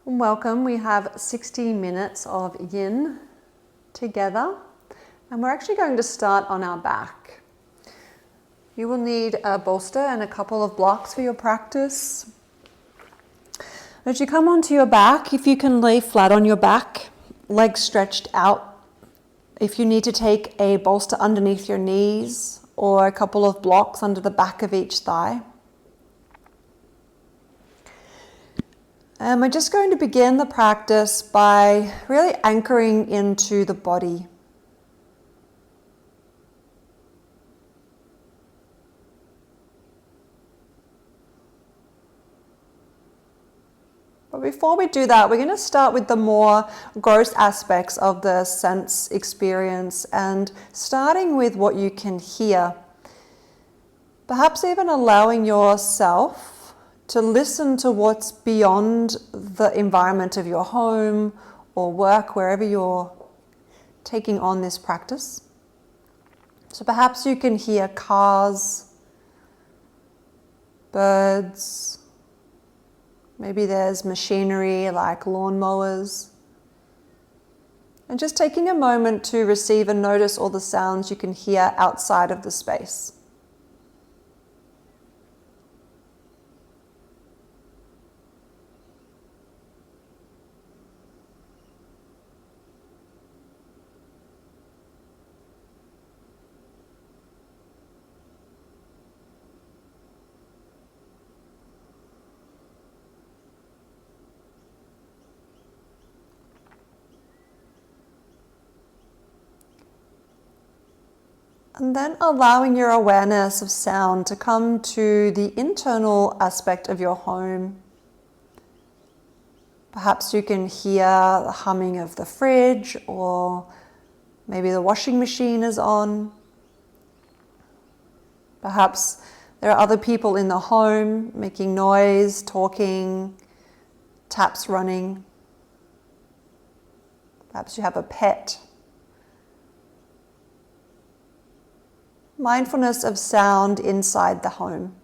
Welcome. We have 60 minutes of yin together, and we're actually going to start on our back. You will need a bolster and a couple of blocks for your practice. As you come onto your back, if you can lay flat on your back, legs stretched out. If you need to take a bolster underneath your knees or a couple of blocks under the back of each thigh. And we're just going to begin the practice by really anchoring into the body. But before we do that, we're going to start with the more gross aspects of the sense experience and starting with what you can hear. Perhaps even allowing yourself to listen to what's beyond the environment of your home or work, wherever you're taking on this practice. So perhaps you can hear cars, birds, maybe there's machinery like lawnmowers. And just taking a moment to receive and notice all the sounds you can hear outside of the space. And then allowing your awareness of sound to come to the internal aspect of your home. Perhaps you can hear the humming of the fridge, or maybe the washing machine is on. Perhaps there are other people in the home making noise, talking, taps running. Perhaps you have a pet. Mindfulness of sound inside the home.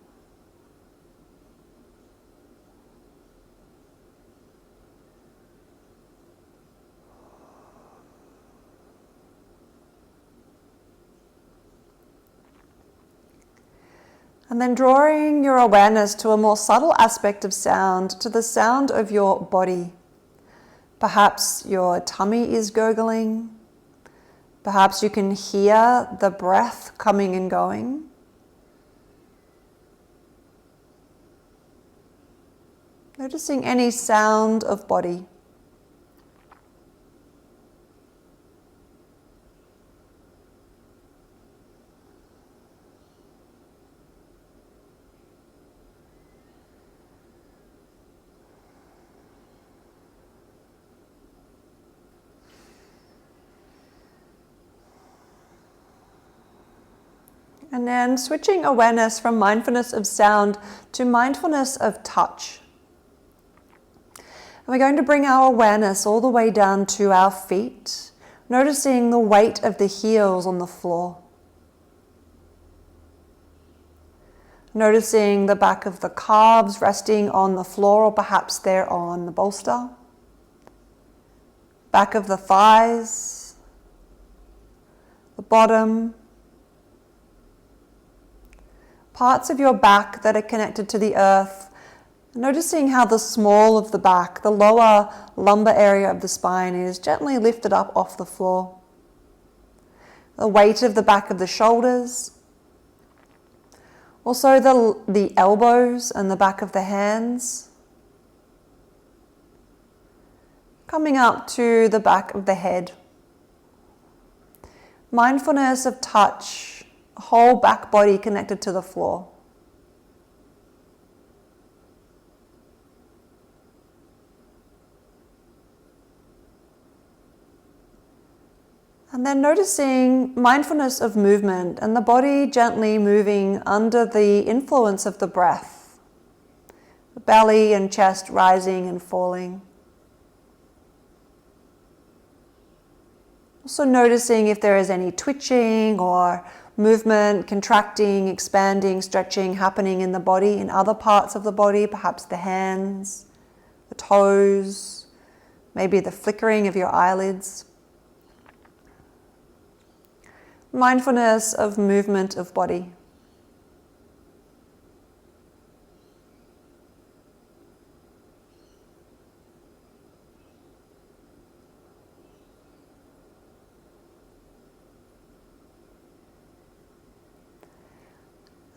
And then drawing your awareness to a more subtle aspect of sound, to the sound of your body. Perhaps your tummy is gurgling. Perhaps you can hear the breath coming and going. Noticing any sound of body. And then switching awareness from mindfulness of sound to mindfulness of touch. And we're going to bring our awareness all the way down to our feet, noticing the weight of the heels on the floor. Noticing the back of the calves resting on the floor, or perhaps they're on the bolster. Back of the thighs, the bottom. Parts of your back that are connected to the earth, noticing how the small of the back, the lower lumbar area of the spine, is gently lifted up off the floor. The weight of the back of the shoulders, also the elbows and the back of the hands, coming up to the back of the head. Mindfulness of touch. Whole back body connected to the floor. And then noticing mindfulness of movement and the body gently moving under the influence of the breath. The belly and chest rising and falling. Also noticing if there is any twitching or movement, contracting, expanding, stretching happening in the body, in other parts of the body, perhaps the hands, the toes, maybe the flickering of your eyelids. Mindfulness of movement of body.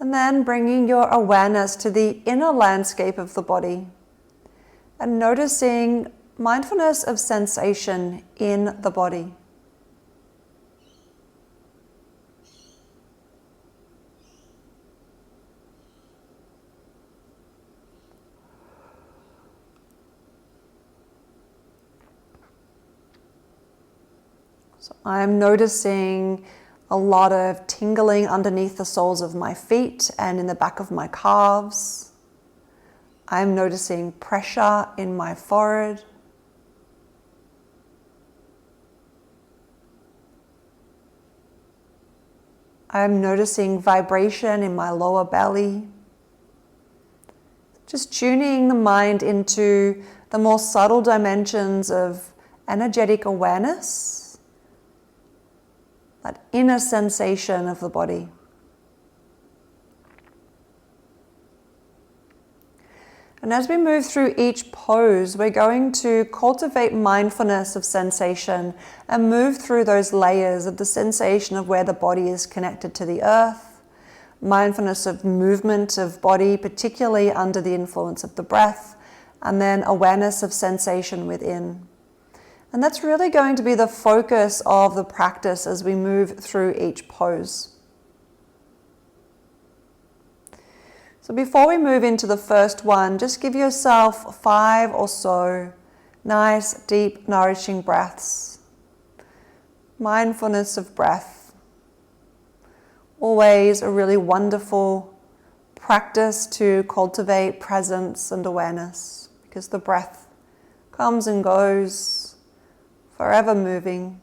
And then bringing your awareness to the inner landscape of the body and noticing mindfulness of sensation in the body. So I'm noticing a lot of tingling underneath the soles of my feet and in the back of my calves. I'm noticing pressure in my forehead. I'm noticing vibration in my lower belly. Just tuning the mind into the more subtle dimensions of energetic awareness, that inner sensation of the body. And as we move through each pose, we're going to cultivate mindfulness of sensation and move through those layers of the sensation of where the body is connected to the earth, mindfulness of movement of body, particularly under the influence of the breath, and then awareness of sensation within. And that's really going to be the focus of the practice as we move through each pose. So before we move into the first one, just give yourself 5 or so nice, deep, nourishing breaths. Mindfulness of breath. Always a really wonderful practice to cultivate presence and awareness, because the breath comes and goes, forever moving.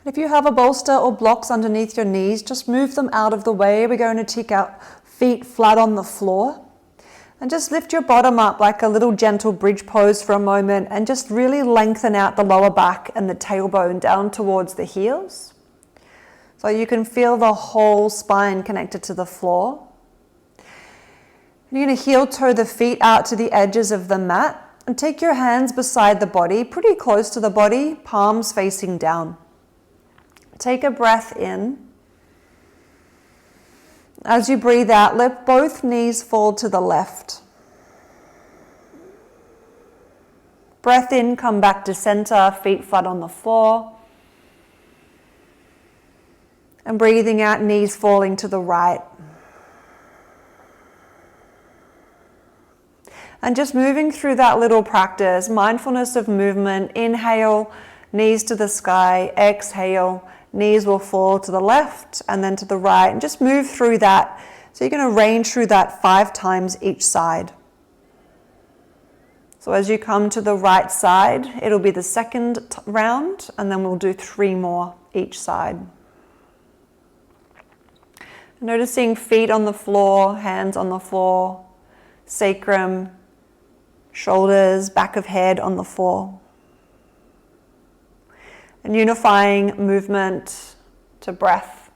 If you have a bolster or blocks underneath your knees, just move them out of the way. We're going to take our feet flat on the floor. And just lift your bottom up like a little gentle bridge pose for a moment and just really lengthen out the lower back and the tailbone down towards the heels. So you can feel the whole spine connected to the floor. And you're going to heel toe the feet out to the edges of the mat and take your hands beside the body, pretty close to the body, palms facing down. Take a breath in. As you breathe out, let both knees fall to the left. Breath in, come back to center, feet flat on the floor. And breathing out, knees falling to the right. And just moving through that little practice, mindfulness of movement. Inhale, knees to the sky. Exhale, knees will fall to the left and then to the right, and just move through that. So you're going to range through that 5 times each side. So as you come to the right side, it'll be the second round, and then we'll do 3 more each side. Noticing feet on the floor, hands on the floor, sacrum, shoulders, back of head on the floor. And unifying movement to breath.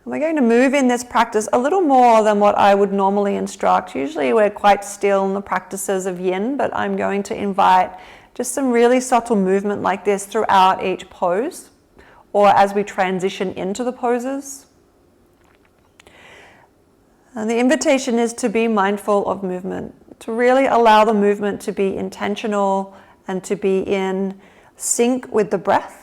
And we're going to move in this practice a little more than what I would normally instruct. Usually we're quite still in the practices of yin, but I'm going to invite just some really subtle movement like this throughout each pose, or as we transition into the poses. And the invitation is to be mindful of movement, to really allow the movement to be intentional and to be in sync with the breath.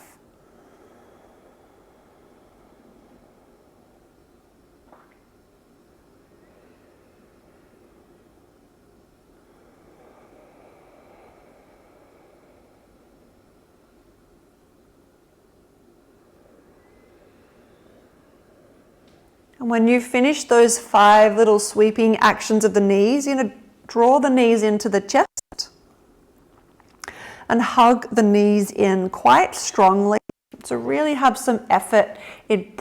And when you finish those 5 little sweeping actions of the knees, you're going to draw the knees into the chest and hug the knees in quite strongly. So really have some effort in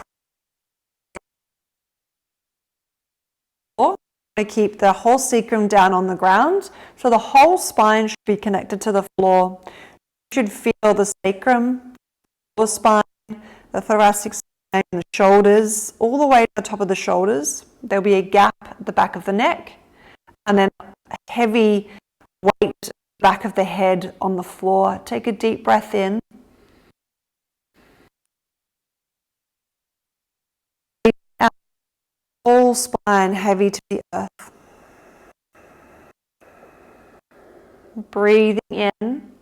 to keep the whole sacrum down on the ground. So the whole spine should be connected to the floor. You should feel the sacrum, the spine, the thoracic spine, the shoulders, all the way to the top of the shoulders. There'll be a gap at the back of the neck, and then a heavy weight back of the head on the floor. Take a deep breath in. Out. Whole spine heavy to the earth. Breathing in.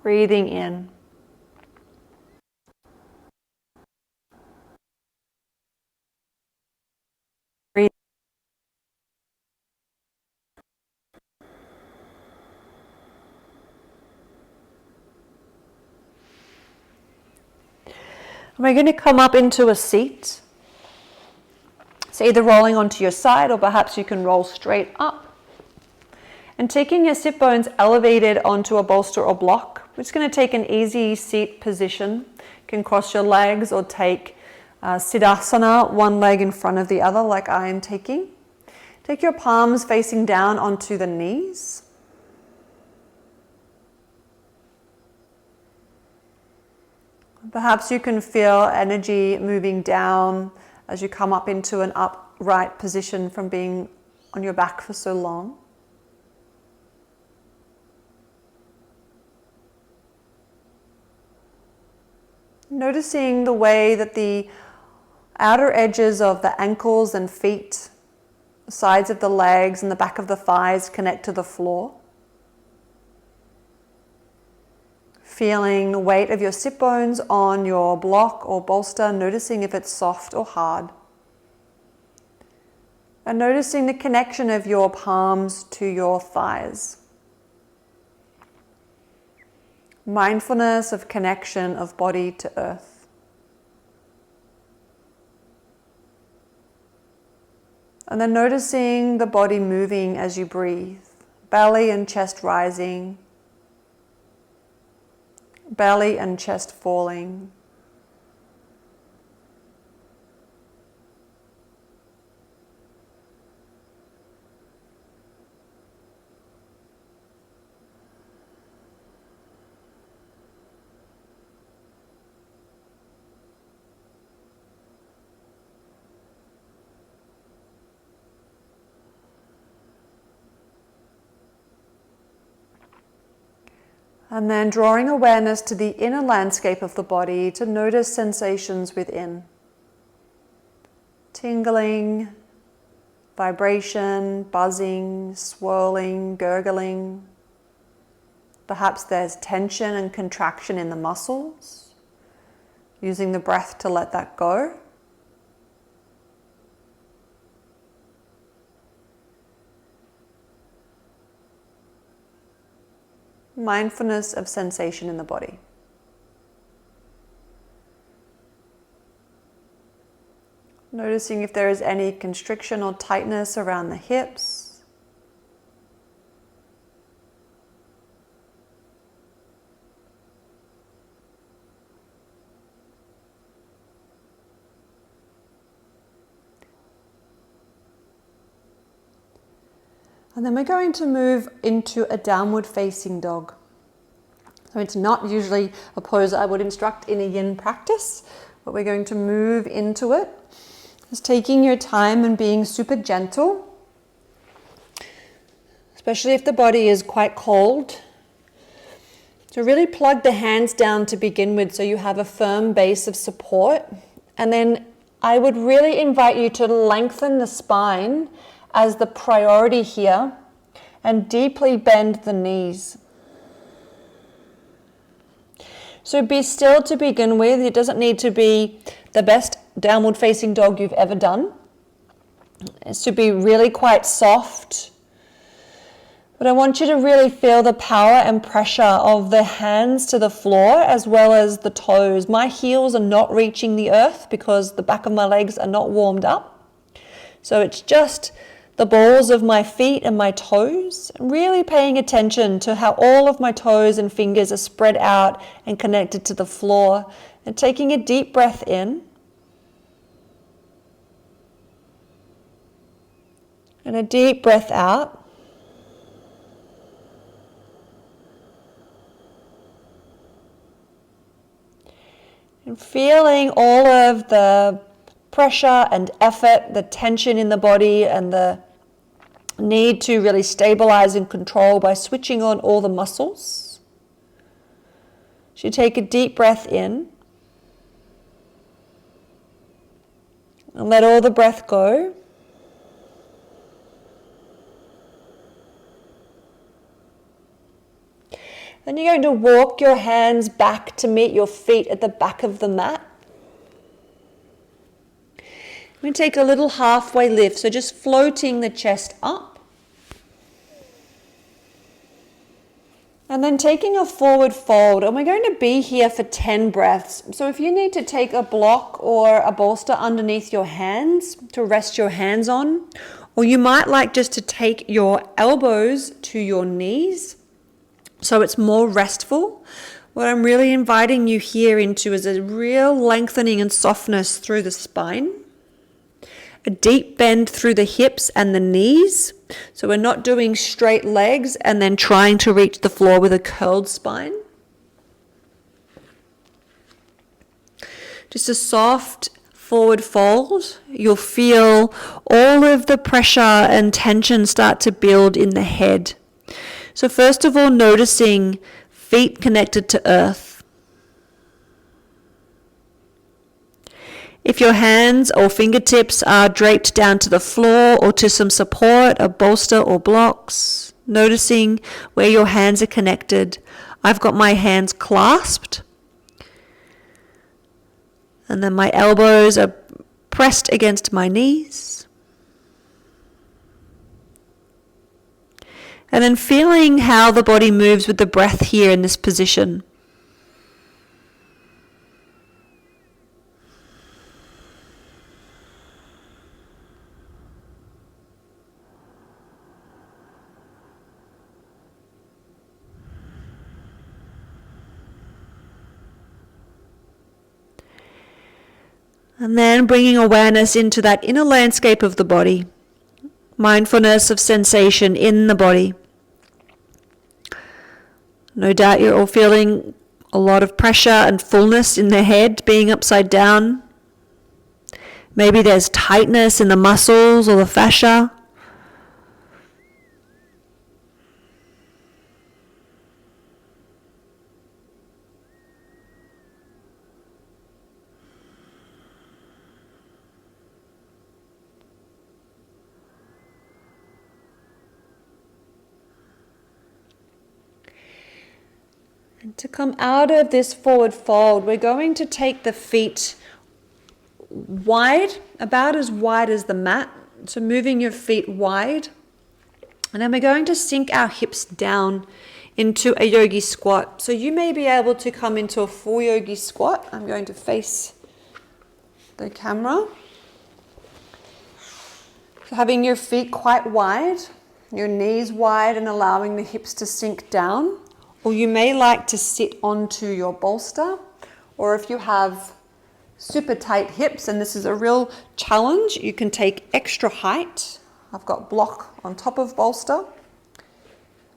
Breathing in. Breathing. We're going to come up into a seat. So either rolling onto your side, or perhaps you can roll straight up. And taking your sit bones elevated onto a bolster or block, we're just going to take an easy seat position. You can cross your legs or take Siddhasana, one leg in front of the other like I am taking. Take your palms facing down onto the knees. Perhaps you can feel energy moving down as you come up into an upright position from being on your back for so long. Noticing the way that the outer edges of the ankles and feet, the sides of the legs and the back of the thighs connect to the floor. Feeling the weight of your sit bones on your block or bolster, noticing if it's soft or hard. And noticing the connection of your palms to your thighs. Mindfulness of connection of body to earth. And then noticing the body moving as you breathe. Belly and chest rising. Belly and chest falling. And then drawing awareness to the inner landscape of the body to notice sensations within. Tingling, vibration, buzzing, swirling, gurgling. Perhaps there's tension and contraction in the muscles. Using the breath to let that go. Mindfulness of sensation in the body. Noticing if there is any constriction or tightness around the hips. And then we're going to move into a downward facing dog. So it's not usually a pose I would instruct in a yin practice, but we're going to move into it. Just taking your time and being super gentle, especially if the body is quite cold. So really plug the hands down to begin with so you have a firm base of support. And then I would really invite you to lengthen the spine as the priority here and deeply bend the knees. So be still to begin with. It doesn't need to be the best downward facing dog you've ever done. It should be really quite soft. But I want you to really feel the power and pressure of the hands to the floor as well as the toes. My heels are not reaching the earth because the back of my legs are not warmed up. So it's just the balls of my feet and my toes, really paying attention to how all of my toes and fingers are spread out and connected to the floor, and taking a deep breath in and a deep breath out. And feeling all of the pressure and effort, the tension in the body, and the need to really stabilize and control by switching on all the muscles. So you take a deep breath in and let all the breath go. Then you're going to walk your hands back to meet your feet at the back of the mat. We're going to take a little halfway lift, so just floating the chest up. And then taking a forward fold, and we're going to be here for 10 breaths. So if you need to take a block or a bolster underneath your hands to rest your hands on, or you might like just to take your elbows to your knees so it's more restful. What I'm really inviting you here into is a real lengthening and softness through the spine. A deep bend through the hips and the knees. So we're not doing straight legs and then trying to reach the floor with a curled spine. Just a soft forward fold. You'll feel all of the pressure and tension start to build in the head. So first of all, noticing feet connected to earth. If your hands or fingertips are draped down to the floor or to some support, a bolster or blocks, noticing where your hands are connected. I've got my hands clasped, and then my elbows are pressed against my knees. And then feeling how the body moves with the breath here in this position. And then bringing awareness into that inner landscape of the body. Mindfulness of sensation in the body. No doubt you're all feeling a lot of pressure and fullness in the head, being upside down. Maybe there's tightness in the muscles or the fascia. And to come out of this forward fold, we're going to take the feet wide, about as wide as the mat. So moving your feet wide. And then we're going to sink our hips down into a yogi squat. So you may be able to come into a full yogi squat. I'm going to face the camera. So having your feet quite wide, your knees wide, and allowing the hips to sink down. Or you may like to sit onto your bolster, or if you have super tight hips and this is a real challenge, you can take extra height I've got block on top of bolster.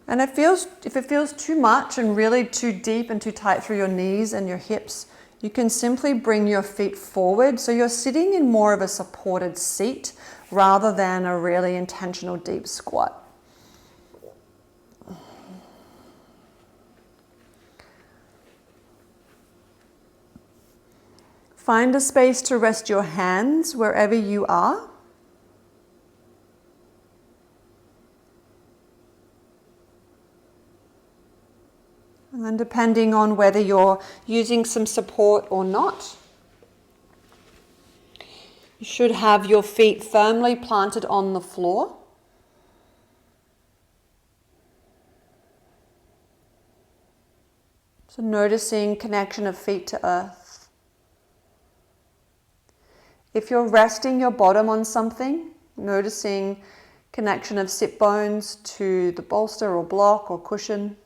And if it feels too much and really too deep and too tight through your knees and your hips, you can simply bring your feet forward. So you're sitting in more of a supported seat rather than a really intentional deep squat. Find a space to rest your hands wherever you are. And then depending on whether you're using some support or not, you should have your feet firmly planted on the floor. So noticing connection of feet to earth. If you're resting your bottom on something, noticing connection of sit bones to the bolster or block or cushion.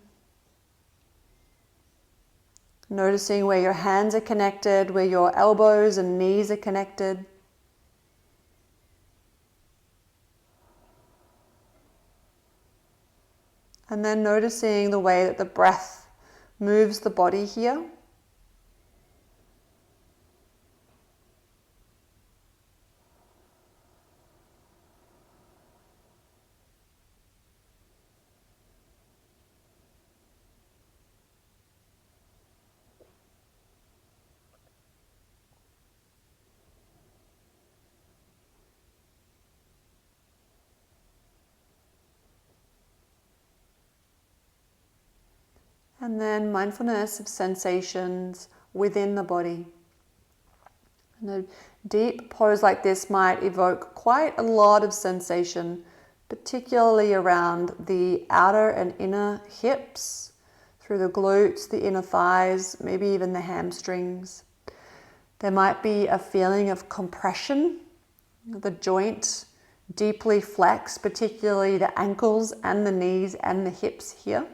Noticing where your hands are connected, where your elbows and knees are connected. And then noticing the way that the breath moves the body here. And then mindfulness of sensations within the body. And a deep pose like this might evoke quite a lot of sensation, particularly around the outer and inner hips, through the glutes, the inner thighs, maybe even the hamstrings. There might be a feeling of compression, the joint deeply flexed, particularly the ankles and the knees and the hips here.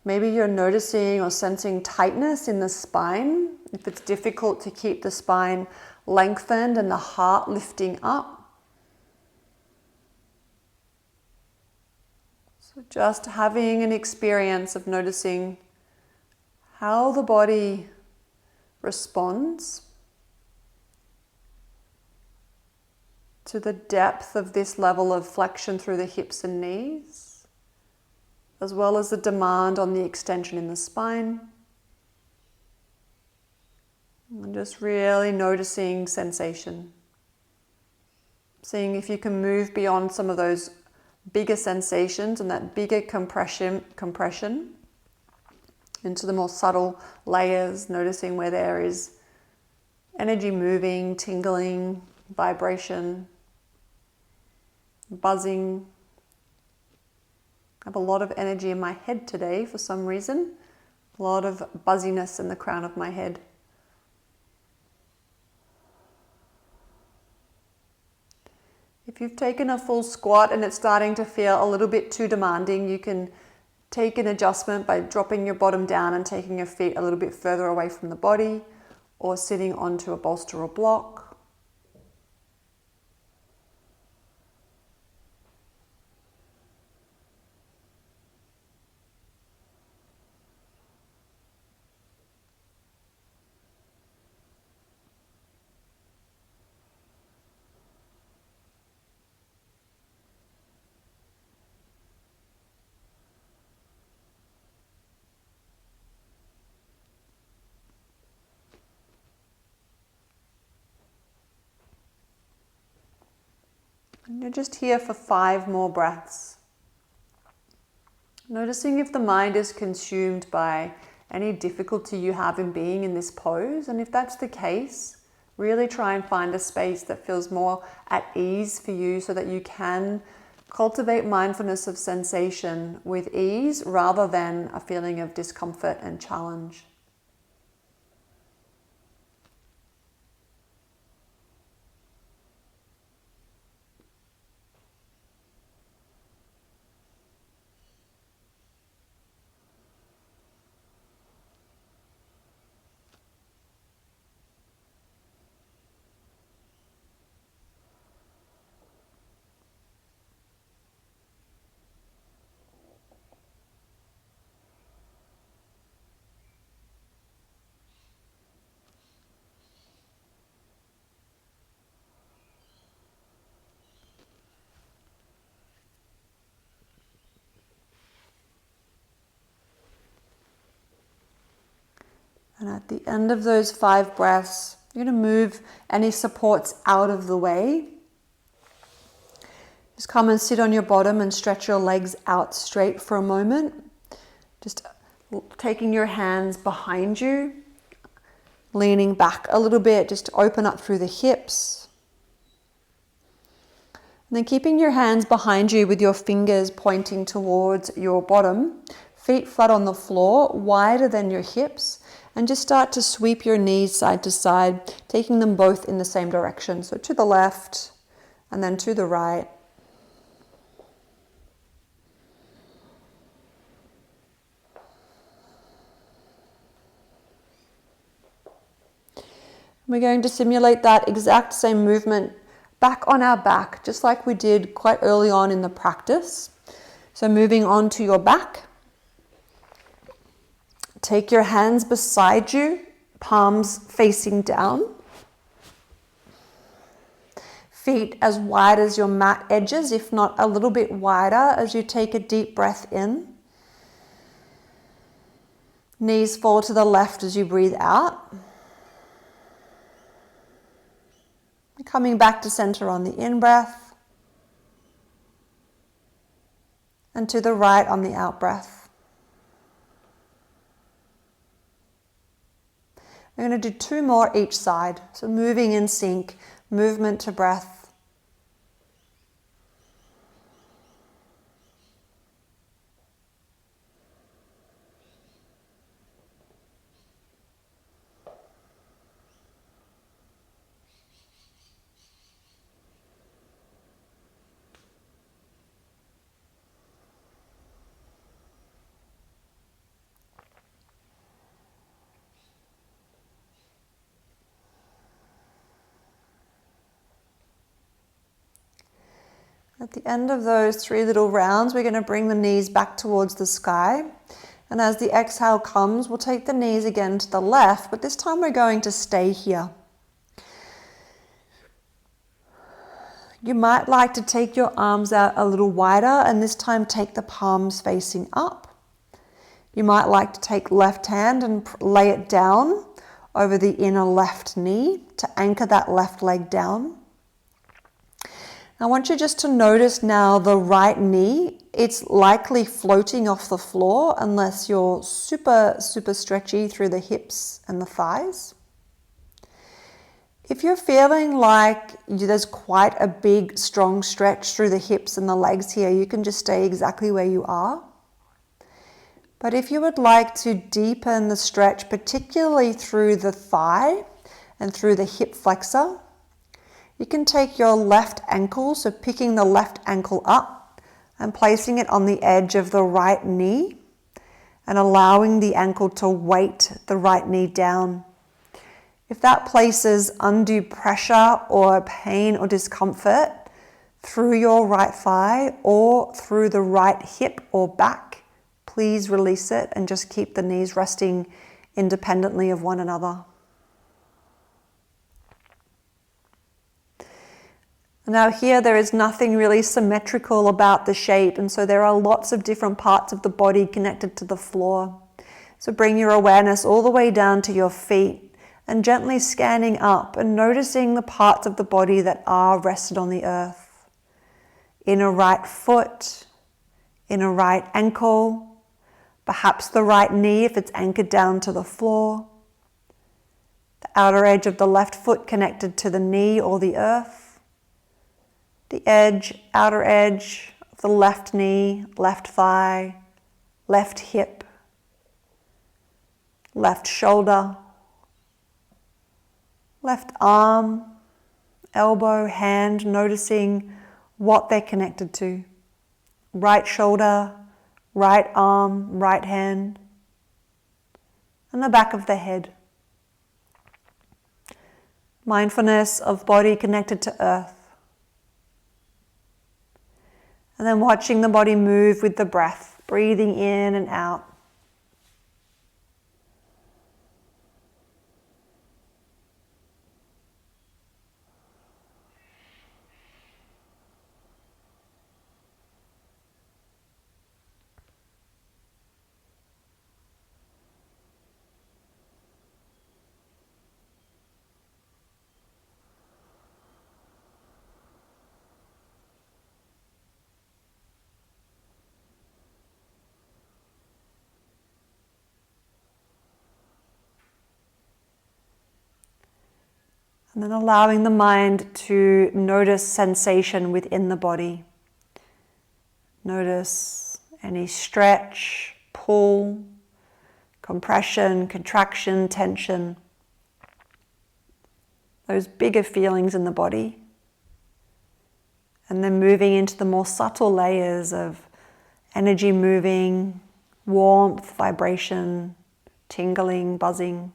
Maybe you're noticing or sensing tightness in the spine, if it's difficult to keep the spine lengthened and the heart lifting up. So just having an experience of noticing how the body responds to the depth of this level of flexion through the hips and knees, as well as the demand on the extension in the spine. And just really noticing sensation. Seeing if you can move beyond some of those bigger sensations and that bigger compression into the more subtle layers, noticing where there is energy moving, tingling, vibration, buzzing. I have a lot of energy in my head today for some reason. A lot of buzziness in the crown of my head. If you've taken a full squat and it's starting to feel a little bit too demanding, you can take an adjustment by dropping your bottom down and taking your feet a little bit further away from the body, or sitting onto a bolster or block. And you're just here for 5 more breaths. Noticing if the mind is consumed by any difficulty you have in being in this pose. And if that's the case, really try and find a space that feels more at ease for you so that you can cultivate mindfulness of sensation with ease rather than a feeling of discomfort and challenge. And at the end of those 5 breaths, you're going to move any supports out of the way. Just come and sit on your bottom and stretch your legs out straight for a moment. Just taking your hands behind you, leaning back a little bit, just to open up through the hips. And then keeping your hands behind you with your fingers pointing towards your bottom, feet flat on the floor, wider than your hips, and just start to sweep your knees side to side, taking them both in the same direction. So to the left and then to the right. We're going to simulate that exact same movement back on our back, just like we did quite early on in the practice. So moving on to your back. Take your hands beside you, palms facing down. Feet as wide as your mat edges, if not a little bit wider, as you take a deep breath in. Knees fall to the left as you breathe out. Coming back to center on the in-breath. And to the right on the out-breath. We're going to do 2 more each side. So moving in sync, movement to breath. At the end of those 3 little rounds, we're going to bring the knees back towards the sky. And as the exhale comes, we'll take the knees again to the left, but this time we're going to stay here. You might like to take your arms out a little wider and this time take the palms facing up. You might like to take left hand and lay it down over the inner left knee to anchor that left leg down. I want you just to notice now the right knee. It's likely floating off the floor unless you're super stretchy through the hips and the thighs. If you're feeling like there's quite a big, strong stretch through the hips and the legs here, you can just stay exactly where you are. But if you would like to deepen the stretch, particularly through the thigh and through the hip flexor, you can take your left ankle, so picking the left ankle up and placing it on the edge of the right knee and allowing the ankle to weight the right knee down. If that places undue pressure or pain or discomfort through your right thigh or through the right hip or back, please release it and just keep the knees resting independently of one another. Now here there is nothing really symmetrical about the shape, and so there are lots of different parts of the body connected to the floor. So bring your awareness all the way down to your feet and gently scanning up and noticing the parts of the body that are rested on the earth. Inner right foot, inner right ankle, perhaps the right knee if it's anchored down to the floor, the outer edge of the left foot connected to the knee or the earth, the edge, outer edge of the left knee, left thigh, left hip, left shoulder, left arm, elbow, hand, noticing what they're connected to. Right shoulder, right arm, right hand, and the back of the head. Mindfulness of body connected to earth. And then watching the body move with the breath, breathing in and out. And then allowing the mind to notice sensation within the body. Notice any stretch, pull, compression, contraction, tension. Those bigger feelings in the body. And then moving into the more subtle layers of energy moving, warmth, vibration, tingling, buzzing.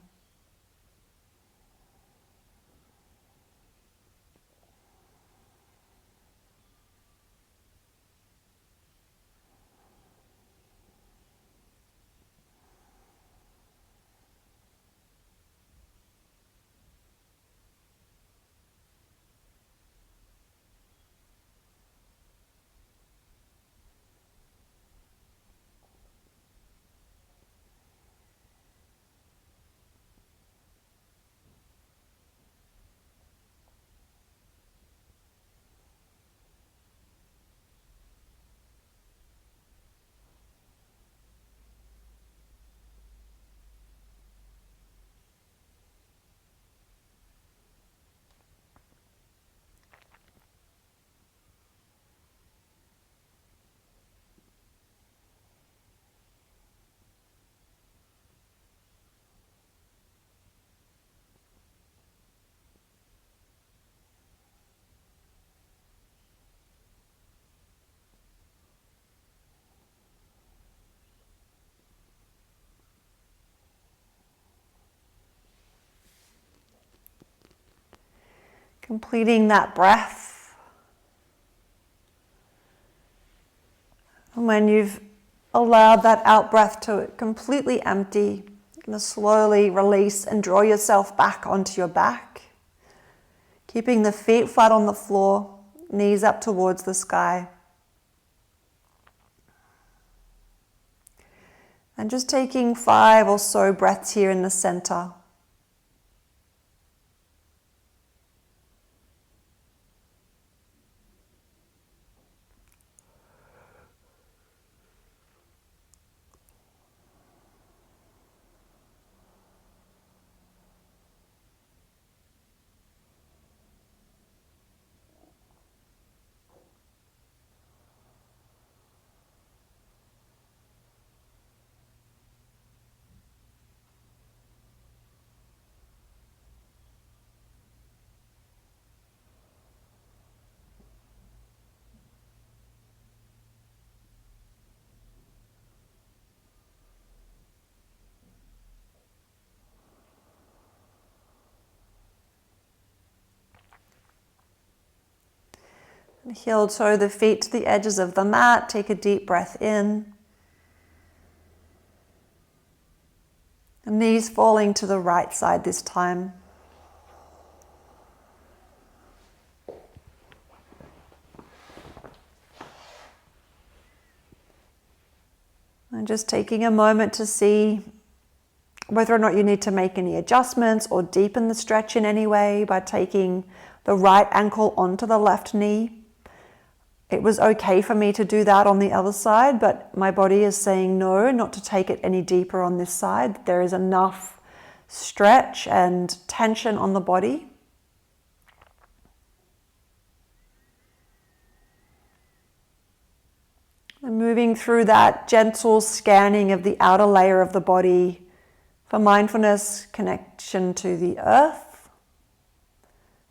Completing that breath. And when you've allowed that out breath to completely empty, you're going to slowly release and draw yourself back onto your back. Keeping the feet flat on the floor, knees up towards the sky. And just taking 5 or so breaths here in the center. Heel toe the feet to the edges of the mat. Take a deep breath in. And knees falling to the right side this time. And just taking a moment to see whether or not you need to make any adjustments or deepen the stretch in any way by taking the right ankle onto the left knee. It was okay for me to do that on the other side, but my body is saying no, not to take it any deeper on this side. There is enough stretch and tension on the body. And moving through that gentle scanning of the outer layer of the body for mindfulness, connection to the earth.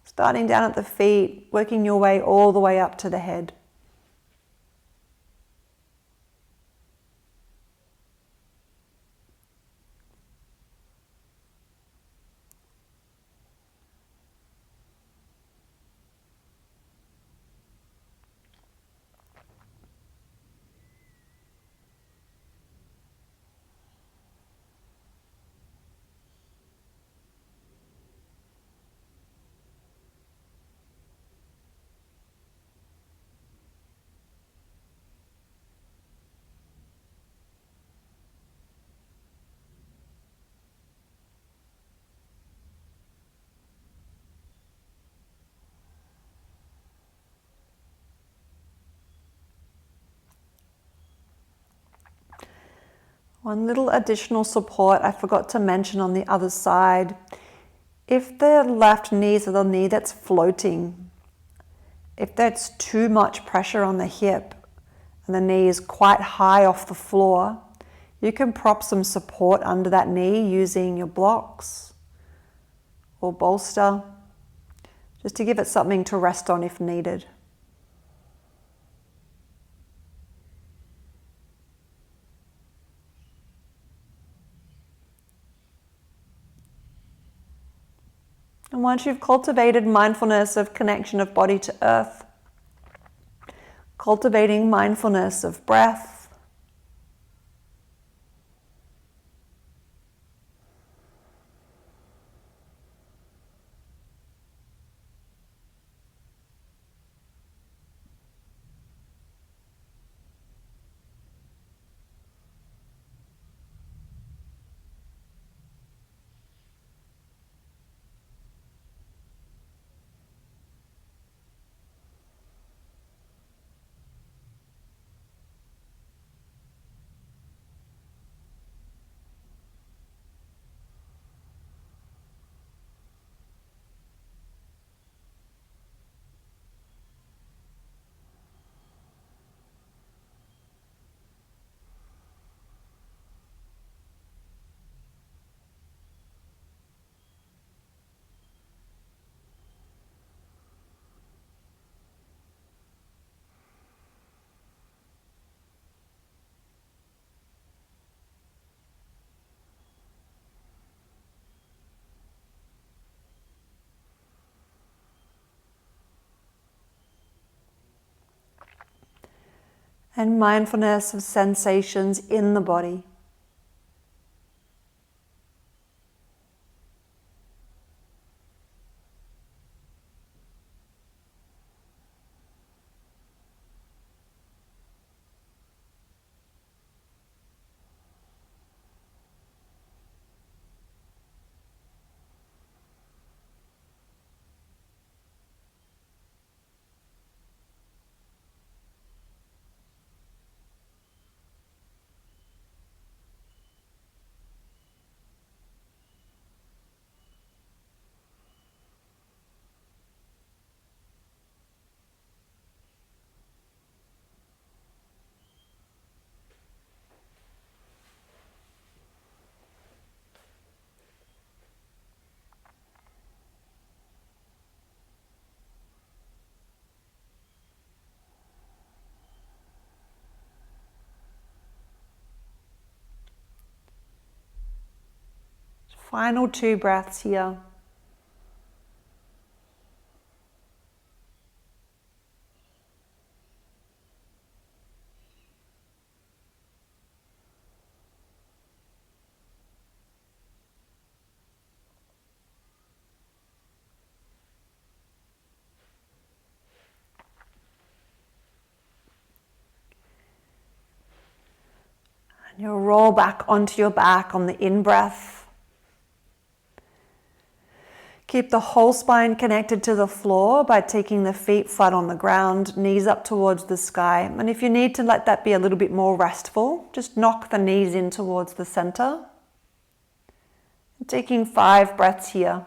Starting down at the feet, working your way all the way up to the head. One little additional support I forgot to mention on the other side If the left knee is the knee that's floating, if that's too much pressure on the hip and the knee is quite high off the floor, you can prop some support under that knee using your blocks or bolster, just to give it something to rest on if needed. And once you've cultivated mindfulness of connection of body to earth, cultivating mindfulness of breath, and mindfulness of sensations in the body. Final 2 breaths here. And you'll roll back onto your back on the in-breath. Keep the whole spine connected to the floor by taking the feet flat on the ground, knees up towards the sky. And if you need to let that be a little bit more restful, just knock the knees in towards the center. And taking 5 breaths here.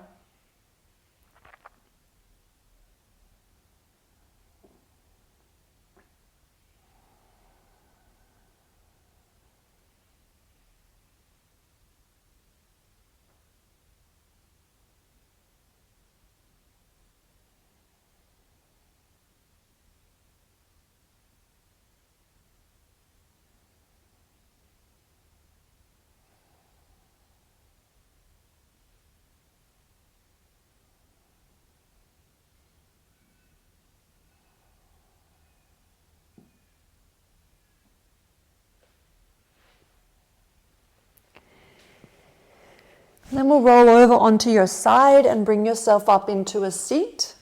And then we'll roll over onto your side and bring yourself up into a seat.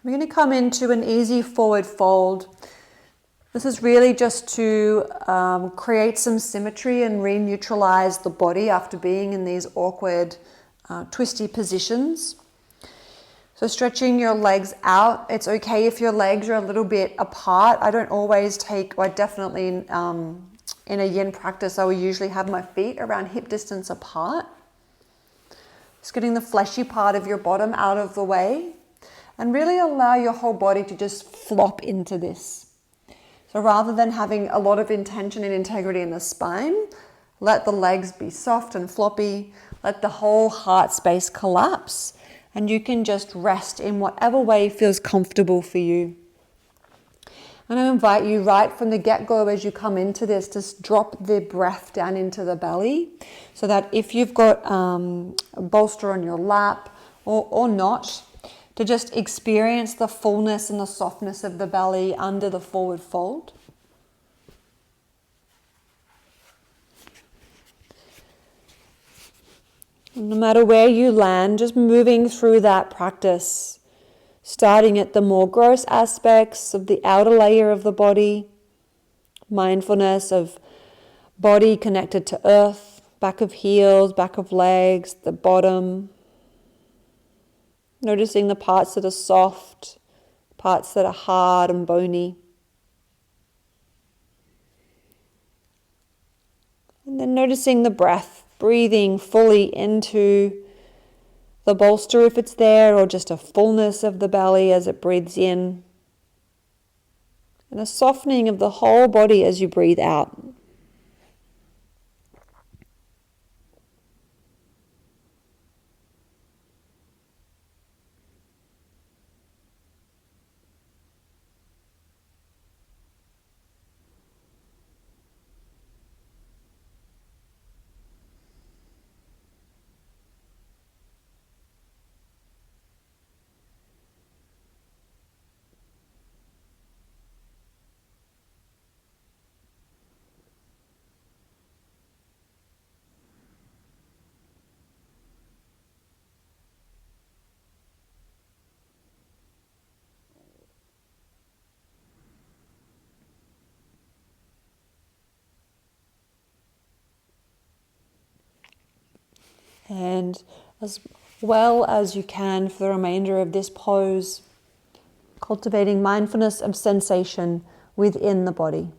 We're going to come into an easy forward fold. This is really just to create some symmetry and re-neutralize the body after being in these awkward, twisty positions. So stretching your legs out. It's okay if your legs are a little bit apart. I don't always take, I definitely in a yin practice, I will usually have my feet around hip distance apart. Just getting the fleshy part of your bottom out of the way and really allow your whole body to just flop into this. So rather than having a lot of intention and integrity in the spine, let the legs be soft and floppy, let the whole heart space collapse, and you can just rest in whatever way feels comfortable for you. And I invite you right from the get-go as you come into this to drop the breath down into the belly, so that if you've got a bolster on your lap or not, to just experience the fullness and the softness of the belly under the forward fold. No matter where you land, just moving through that practice, starting at the more gross aspects of the outer layer of the body, mindfulness of body connected to earth, back of heels, back of legs, the bottom. Noticing the parts that are soft, parts that are hard and bony. And then noticing the breath, breathing fully into the bolster if it's there, or just a fullness of the belly as it breathes in. And a softening of the whole body as you breathe out. And as well as you can for the remainder of this pose, cultivating mindfulness of sensation within the body.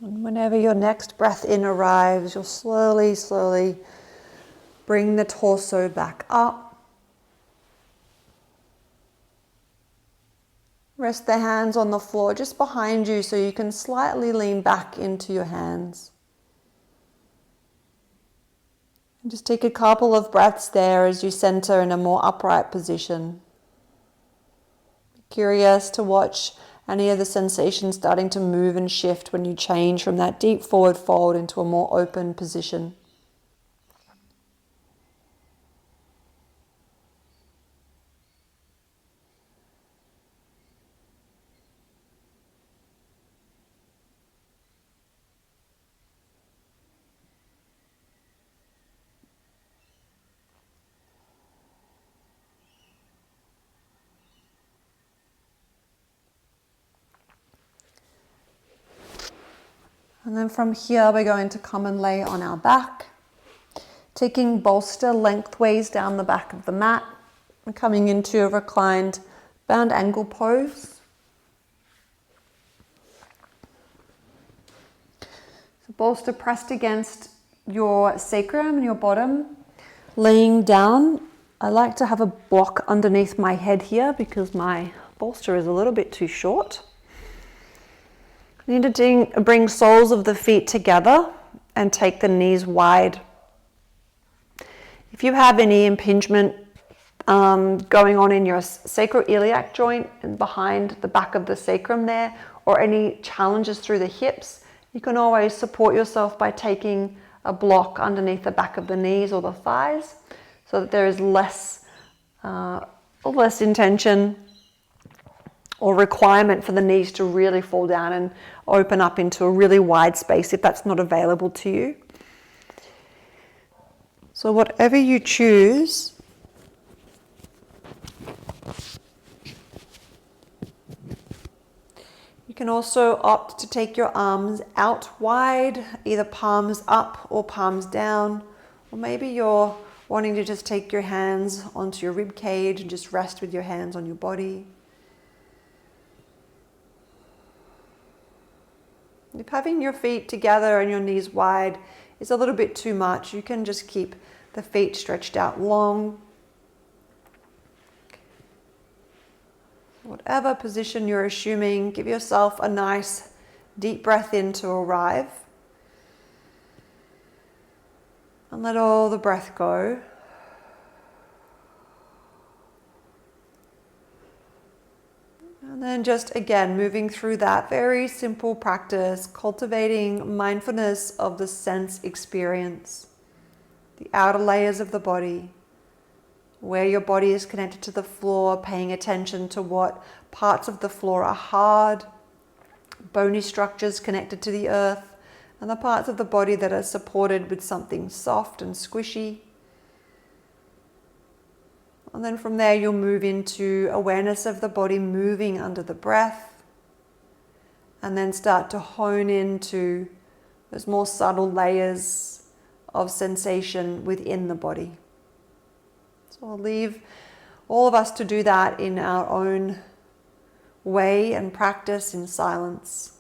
And whenever your next breath in arrives, you'll slowly, slowly bring the torso back up. Rest the hands on the floor just behind you so you can slightly lean back into your hands. And just take a couple of breaths there as you center in a more upright position. Be curious to watch any of the sensations starting to move and shift when you change from that deep forward fold into a more open position. And then from here, we're going to come and lay on our back, taking bolster lengthways down the back of the mat and coming into a reclined bound ankle pose. So bolster pressed against your sacrum and your bottom, laying down. I like to have a block underneath my head here because my bolster is a little bit too short. You need to bring soles of the feet together and take the knees wide. If you have any impingement going on in your sacroiliac joint and behind the back of the sacrum there, or any challenges through the hips, you can always support yourself by taking a block underneath the back of the knees or the thighs so that there is less intention or requirement for the knees to really fall down and open up into a really wide space if that's not available to you. So whatever you choose, you can also opt to take your arms out wide, either palms up or palms down, or maybe you're wanting to just take your hands onto your rib cage and just rest with your hands on your body. If having your feet together and your knees wide is a little bit too much, you can just keep the feet stretched out long. Whatever position you're assuming, give yourself a nice deep breath in to arrive. And let all the breath go. And then just again, moving through that very simple practice, cultivating mindfulness of the sense experience, the outer layers of the body, where your body is connected to the floor, paying attention to what parts of the floor are hard, bony structures connected to the earth, and the parts of the body that are supported with something soft and squishy. And then from there, you'll move into awareness of the body moving under the breath, and then start to hone into those more subtle layers of sensation within the body. So I'll leave all of us to do that in our own way and practice in silence.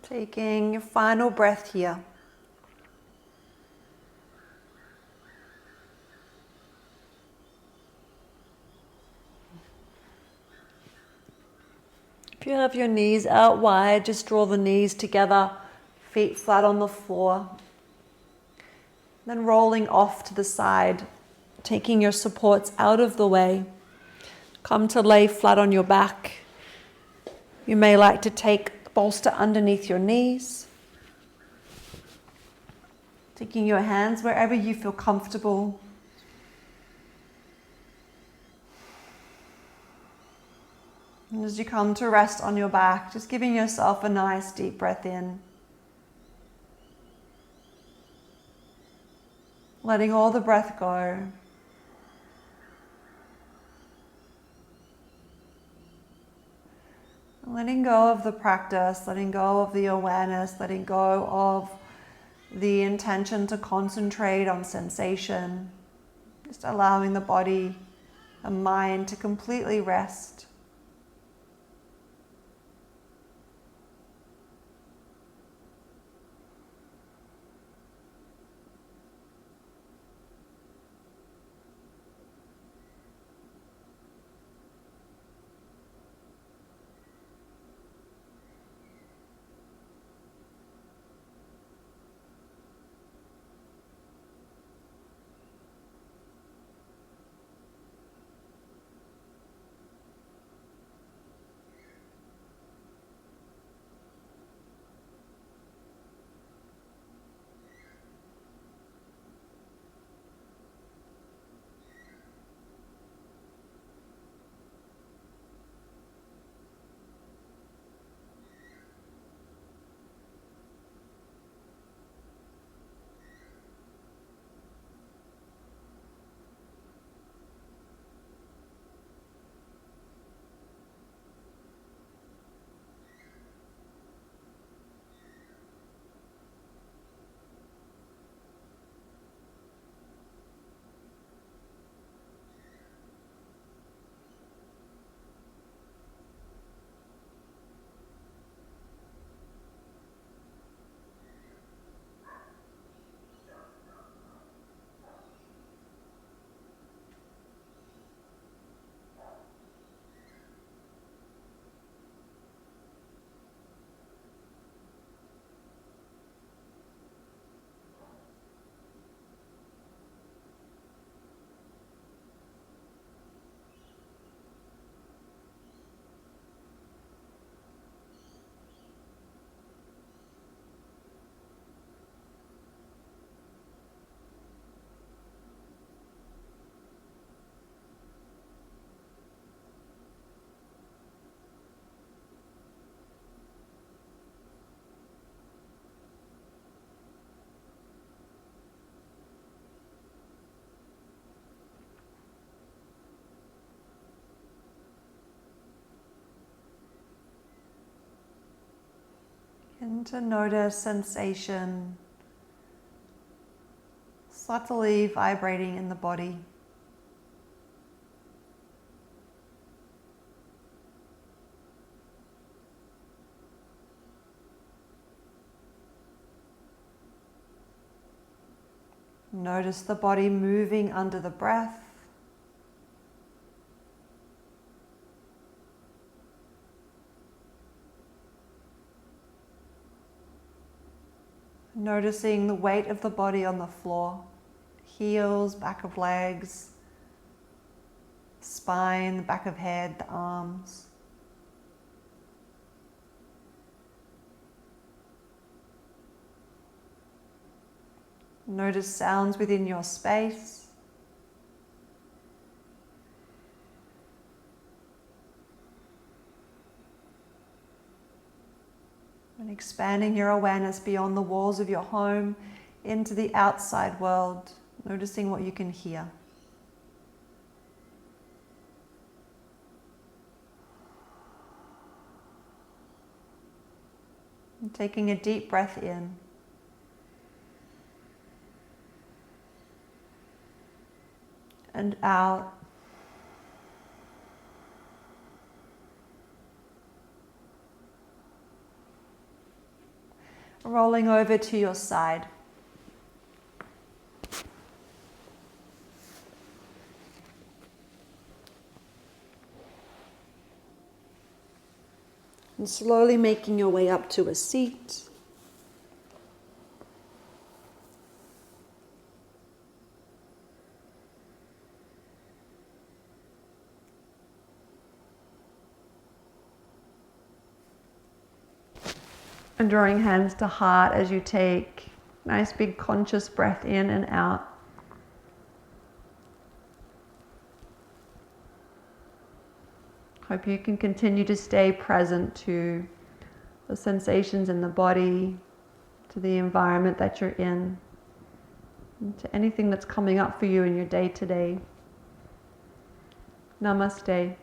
Taking your final breath here. If you have your knees out wide, just draw the knees together, feet flat on the floor. Then rolling off to the side, taking your supports out of the way. Come to lay flat on your back. You may like to take the bolster underneath your knees. Taking your hands wherever you feel comfortable. And as you come to rest on your back, just giving yourself a nice deep breath in. Letting all the breath go. Letting go of the practice, letting go of the awareness, letting go of the intention to concentrate on sensation. Just allowing the body and mind to completely rest. And to notice sensation subtly vibrating in the body. Notice the body moving under the breath. Noticing the weight of the body on the floor, heels, back of legs, spine, the back of head, the arms. Notice sounds within your space. And expanding your awareness beyond the walls of your home into the outside world, noticing what you can hear. And taking a deep breath in. And out. rolling over to your side. And slowly making your way up to a seat. And drawing hands to heart as you take nice big conscious breath in and out. Hope you can continue to stay present to the sensations in the body, to the environment that you're in, and to anything that's coming up for you in your day-to-day. Namaste.